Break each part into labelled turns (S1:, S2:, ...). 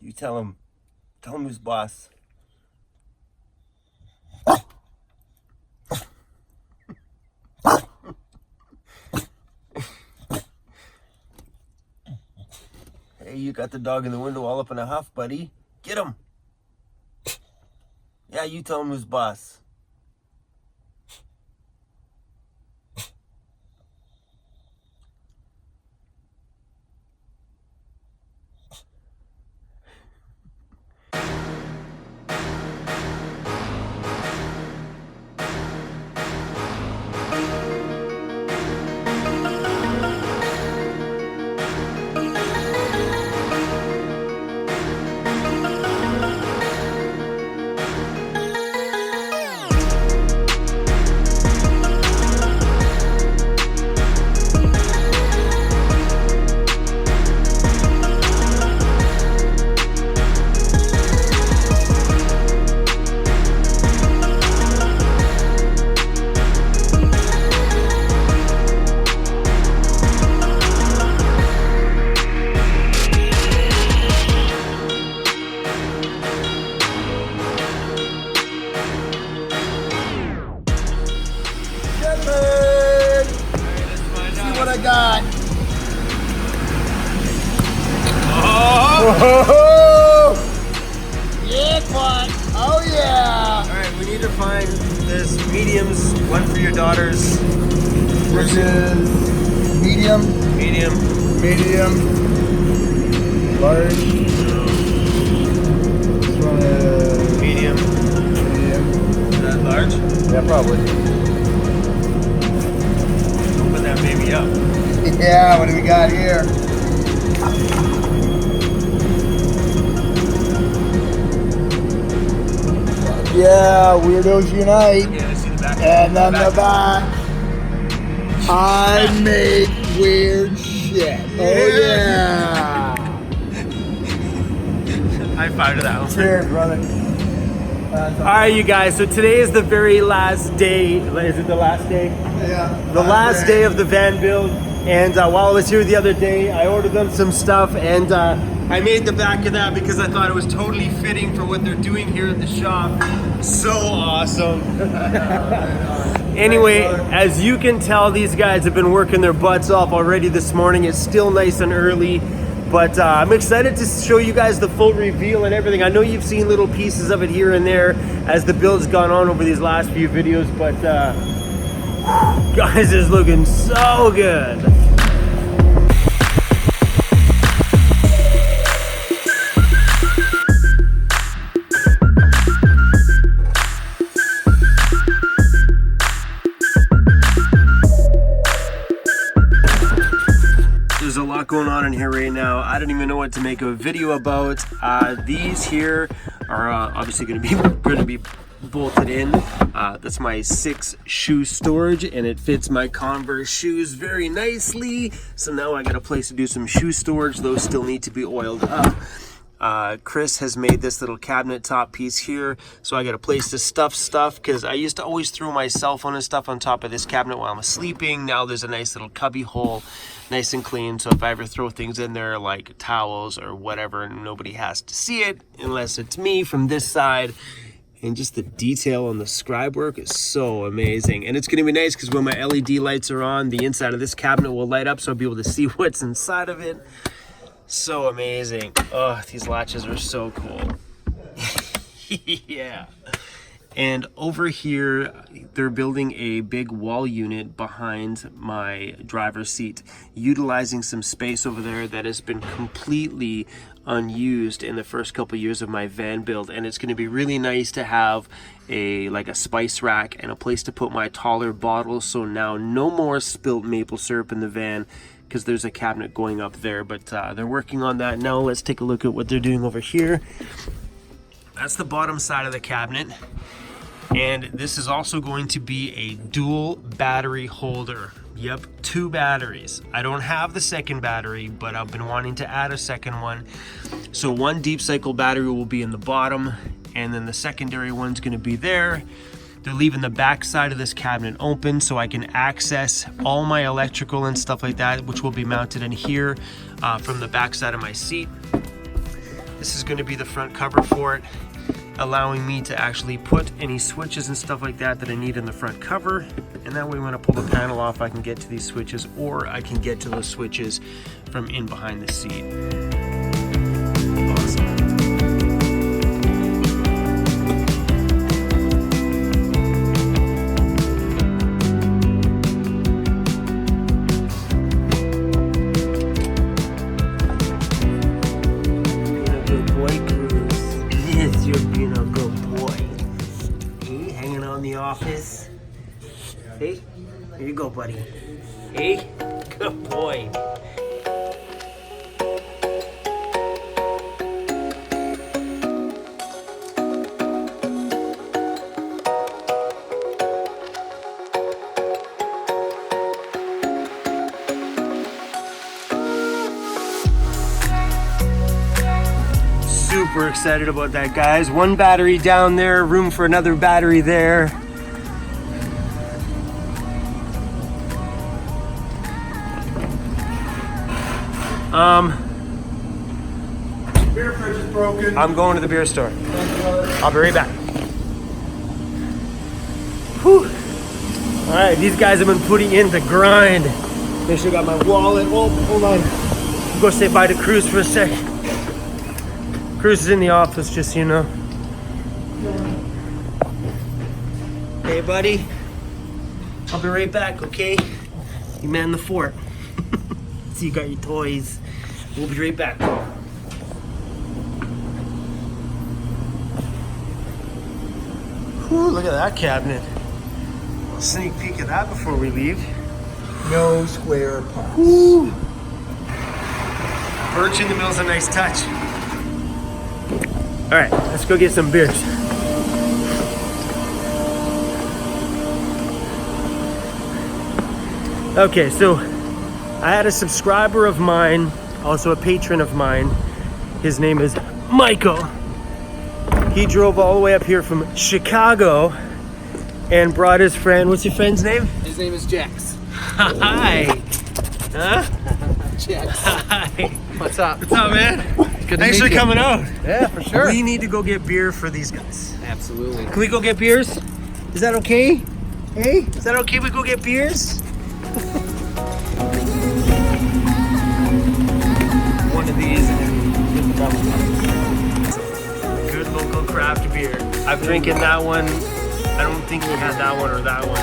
S1: You tell him who's boss. Hey, you got the dog in the window all up in a huff, buddy. Get him. Yeah, you tell him who's boss.
S2: I got.
S1: Oh!
S2: Yeah, bud. Oh yeah.
S1: All right, we need to find this mediums. One for your daughters.
S2: This is medium,
S1: Medium.
S2: large. This one is
S1: Medium. Is that large?
S2: Yeah, probably.
S1: Open that baby up.
S2: Yeah, what do we got here? Yeah, Weirdos Unite.
S1: Yeah, I see the back.
S2: And then the back. I make weird shit. Oh yeah.
S1: High five to that one.
S2: Cheers, brother.
S1: All right, you guys. So today is the very last day. Is it the last day?
S2: Yeah.
S1: The last day of the van build. And while I was here the other day, I ordered them some stuff, and I made the back of that because I thought it was totally fitting for what they're doing here at the shop. So awesome. Anyway, as you can tell, these guys have been working their butts off already this morning. It's still nice and early, but I'm excited to show you guys the full reveal and everything. I know you've seen little pieces of it here and there as the build's gone on over these last few videos, but guys, it's looking so good. There's a lot going on in here right now. I don't even know what to make a video about. These here are obviously going to be bolted in. That's my 6 shoe storage, and it fits my Converse shoes very nicely. So now I got a place to do some shoe storage. Those still need to be oiled up. Chris has made this little cabinet top piece here, so I got a place to stuff stuff, because I used to always throw my cell phone and stuff on top of this cabinet while I'm sleeping. Now there's a nice little cubby hole, nice and clean, so if I ever throw things in there like towels or whatever, nobody has to see it unless it's me from this side. And just the detail on the scribe work is so amazing. And it's going to be nice because when my LED lights are on, the inside of this cabinet will light up, so I'll be able to see what's inside of it. So amazing. Oh, these latches are so cool. Yeah. And over here, they're building a big wall unit behind my driver's seat, utilizing some space over there that has been completely unused in the first couple years of my van build. And it's going to be really nice to have a spice rack and a place to put my taller bottles. So now no more spilled maple syrup in the van, because there's a cabinet going up there. But they're working on that now. Let's take a look at what they're doing over here. That's the bottom side of the cabinet. And this is also going to be a dual battery holder. Yep, 2 batteries. I don't have the second battery, but I've been wanting to add a second one. So one deep cycle battery will be in the bottom, and then the secondary one's going to be there. They're leaving the back side of this cabinet open so I can access all my electrical and stuff like that, which will be mounted in here from the back side of my seat. This is going to be the front cover for it, allowing me to actually put any switches and stuff like that I need in the front cover. And that way when I pull the panel off, I can get to these switches, or I can get to those switches from in behind the seat. Awesome. Office. Hey, here you go, buddy. Hey, good boy. Super excited about that, guys. One battery down there, room for another battery there.
S2: Beer fridge is broken.
S1: I'm going to the beer store. I'll be right back. Whew. All right, these guys have been putting in the grind. Make sure I got my wallet. Oh, hold on. I'll go say bye to CRUZ for a sec. CRUZ is in the office, just so you know. Hey, buddy. I'll be right back, okay? You man the fort. So you got your toys. We'll be right back. Whew, look at that cabinet. A sneak peek of that before we leave.
S2: No square parts.
S1: Whew. Birch in the middle is a nice touch. All right, let's go get some beers. Okay, so I had a subscriber of mine, also a patron of mine. His name is Michael. He drove all the way up here from Chicago and brought his friend. What's your friend's name?
S2: His name is Jax.
S1: Hi. Huh?
S2: Jax.
S1: Hi.
S2: What's up?
S1: What's up, man?
S2: Good to
S1: Thanks
S2: meet
S1: for
S2: you.
S1: coming out.
S2: Yeah, for sure.
S1: We need to go get beer for these guys.
S2: Absolutely.
S1: Can we go get beers? Is that okay? Hey, is that okay? We go get beers? One of these and good local craft beer. I'm drinking that one. I don't think we had that one or that one.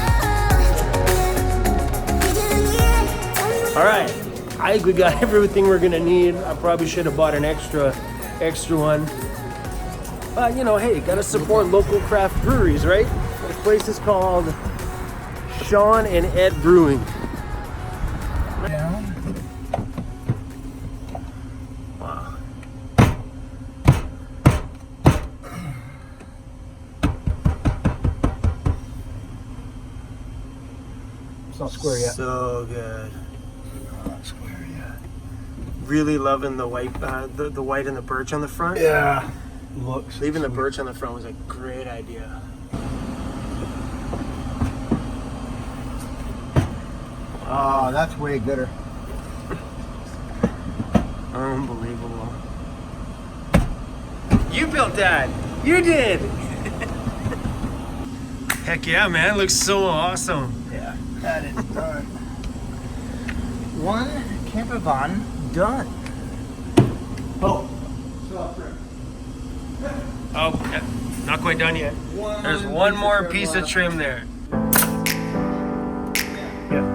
S1: All right, I think we got everything we're gonna need. I probably should have bought an extra one. But you know, hey, gotta support local craft breweries, right? This place is called Sean and Ed Brewing.
S2: Down.
S1: Wow.
S2: It's not square yet.
S1: So good.
S2: Not square yet.
S1: Really loving the white, the white and the birch on the front.
S2: Yeah. Looks.
S1: Leaving the birch on the front was a great idea.
S2: Oh, that's way gooder.
S1: Unbelievable. You built that. You did. Heck yeah, man. Looks so awesome.
S2: Yeah, that is done. One camper van done. Oh.
S1: Oh, yeah. Not quite done yet. There's one more piece of trim there. Yeah.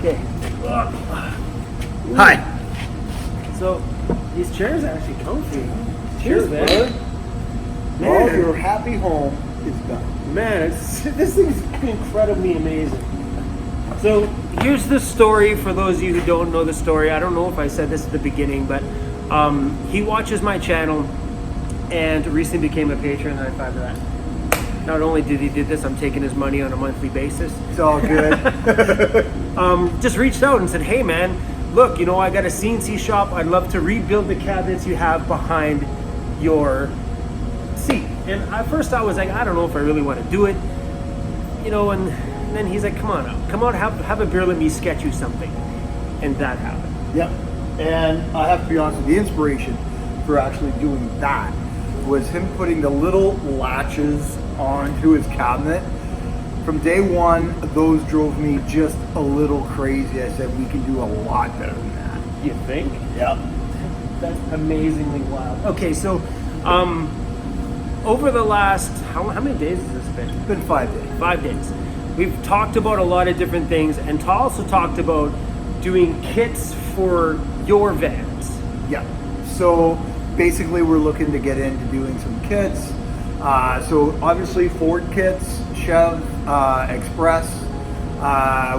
S2: Okay. Hi.
S1: So, these chairs are actually comfy.
S2: Cheers,
S1: man.
S2: brother.
S1: Man.
S2: All your happy home is done.
S1: Man, this thing's incredibly amazing. So here's the story for those of you who don't know the story. I don't know if I said this at the beginning, but he watches my channel and recently became a patron. High five to that. Not only did he did this, I'm taking his money on a monthly basis.
S2: It's all good.
S1: Just reached out and said, hey man, look, you know, I got a CNC shop. I'd love to rebuild the cabinets you have behind your seat. And at first I was like, I don't know if I really want to do it, you know, and then he's like, come on, have a beer, let me sketch you something. And that happened.
S2: Yep. And I have to be honest with you, the inspiration for actually doing that was him putting the little latches onto his cabinet. From day one, those drove me just a little crazy. I said, we can do a lot better than that.
S1: You think?
S2: Yep.
S1: That's amazingly wild. Okay, so over the last, how many days has this been?
S2: It's been 5 days.
S1: 5 days. We've talked about a lot of different things, and Ta also talked about doing kits for your vans.
S2: Yeah. So basically we're looking to get into doing some kits. So obviously Ford kits, Chev, Express.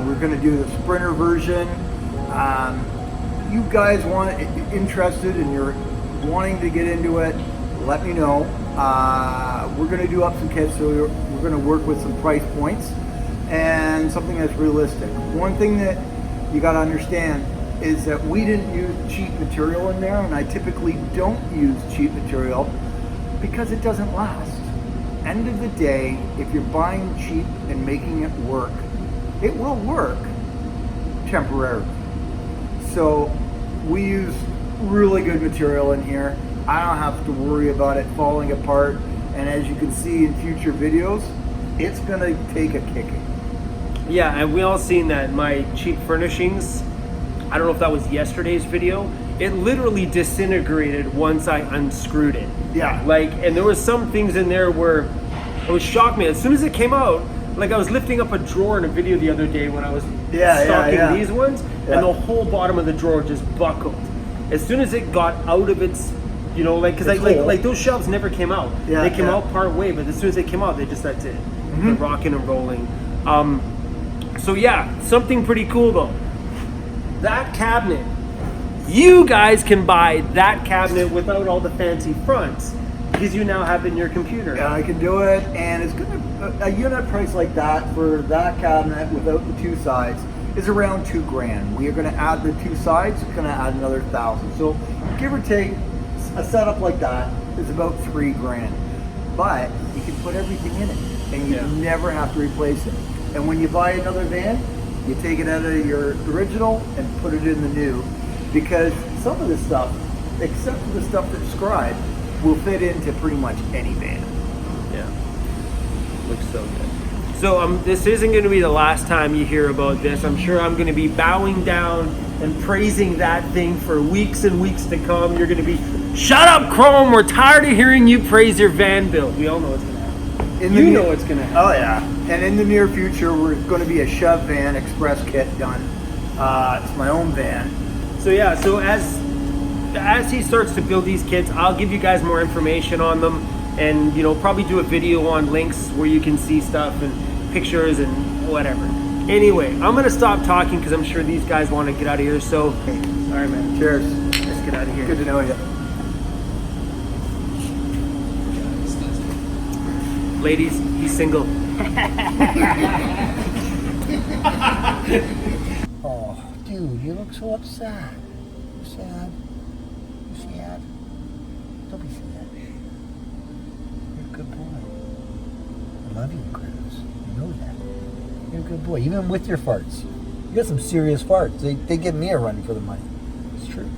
S2: We're going to do the Sprinter version. You guys interested and you're wanting to get into it, let me know. We're going to do up some kits, so we're going to work with some price points and something that's realistic. One thing that you got to understand is that we didn't use cheap material in there, and I typically don't use cheap material because it doesn't last. End of the day, if you're buying cheap and making it work, it will work temporarily. So we use really good material in here. I don't have to worry about it falling apart, and as you can see in future videos, it's gonna take a kicking.
S1: Yeah, and we all seen that my cheap furnishings, I don't know if that was yesterday's video, it literally disintegrated once I unscrewed it.
S2: Yeah.
S1: Like, and there was some things in there where it was shocked me. As soon as it came out, like I was lifting up a drawer in a video the other day when I was stocking these ones, and the whole bottom of the drawer just buckled. As soon as it got out of its, you know, like, cause like those shelves never came out.
S2: Yeah,
S1: they came out part way, but as soon as they came out, that's it. They're rocking and rolling. So yeah, something pretty cool though. That cabinet, you guys can buy that cabinet without all the fancy fronts because you now have it in your computer.
S2: Yeah, I can do it, and it's gonna a unit price like that for that cabinet without the two sides is around $2,000. We are going to add the two sides. It's going to add another $1,000. So give or take, a setup like that is about $3,000. But you can put everything in it, and you never have to replace it. And when you buy another van, you take it out of your original and put it in the new, because some of this stuff, except for the stuff that's scribed, will fit into pretty much any van.
S1: Yeah, looks so good. So this isn't going to be the last time you hear about this. I'm sure I'm going to be bowing down and praising that thing for weeks and weeks to come. You're going to be, shut up, Chrome. We're tired of hearing you praise your van build. We all know it's going to happen. You know it's going to happen.
S2: Oh yeah. And in the near future, we're going to be a Chev van express kit done. It's my own van.
S1: So yeah, so as he starts to build these kits, I'll give you guys more information on them, and you know, probably do a video on links where you can see stuff and pictures and whatever. Anyway, I'm gonna stop talking because I'm sure these guys want to get out of here. So, sorry, man.
S2: Cheers.
S1: Let's get out of here.
S2: Good to know you.
S1: Ladies, he's single.
S2: Oh, dude, you look so upset. You sad? You sad? Don't be sad. You're a good boy. I love you, CRUZ. You know that. You're a good boy, even with your farts. You got some serious farts. They give me a run for the money. It's true.